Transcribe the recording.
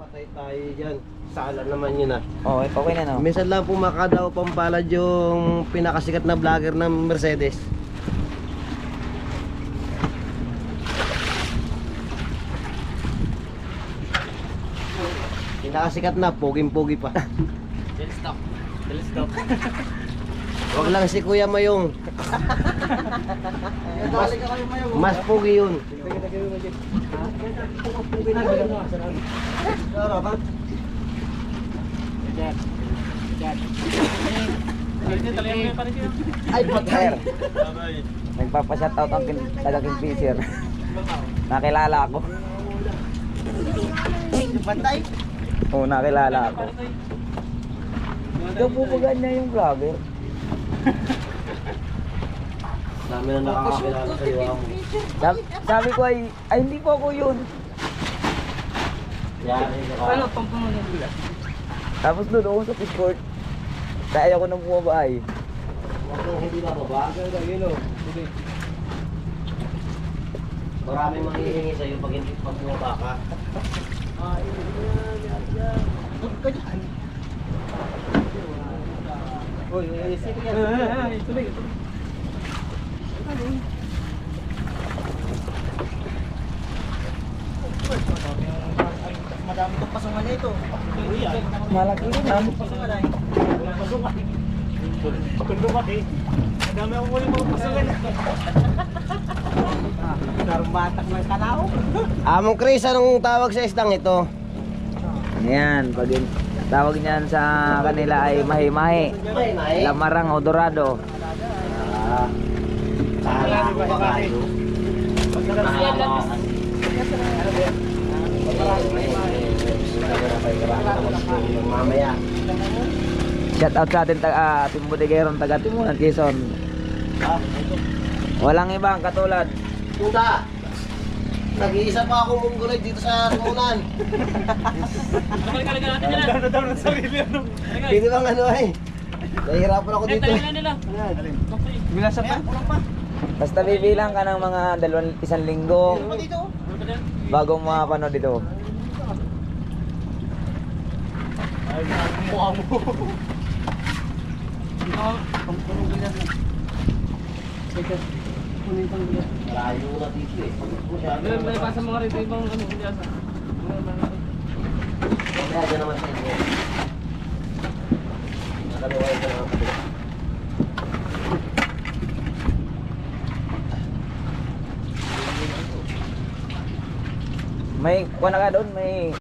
Patay tayo dyan. Sala naman yun ah. Oh, okay na no. Minsan lang po makadaw pampalad yung pinakasikat na vlogger ng Mercedes. Pinakasikat na, puging-pugi pa. Stop. Stop. Wag lang si Kuya Mayong. Mas pugi yun. Ay, Sir. Nagpapa-shoutout ang taga-Kingfisher. Nakilala ako. Pantay. Oo, nakilala ako. Ikaw po ba ganyan yung vlogger? Dami na nakakakilala sa iyo mo. Sabi ko ay hindi po ako yun. Yari ka. Tapos doon ako sa fish court. Kaya ako nang bumaba ay. Huwag kang hindi na baba. Maraming manghihingi sa iyo pag hindi pa bumaba ka. Huwag ka dyan. Uy, sige ka. Tuloy. Madami itong pasungan na ito. Malaki rin ha. Pasungan ay. Kung lumaki, madami ako muli mga pasungan. Narbatak ng kalaw. Among Chris, anong tawag sa isdang ito? Ayan, pag tawag niyan sa kanila ay mahi-mahi. Lamarang o dorado. Kala ko ba kayo? Mamaya. Shout out sa atin Team Bodegueron, taga Timunan, Quezon. Walang ibang katulad. Tunda. Nag-iisa pa akong mungguloy dito sa Timunan. Hindi bang ano ay? Nahihirapan ako dito. Bilasa pa? Basta bibilang ka ng mga isang linggo bago mapanood dito. Ay, mukha mo. Malayo na dito eh. May pasa mga rito ibang ano, bilasa. Kaya dyan naman sa inyo. Nakaliway ka naman. May kuha na ka doon, may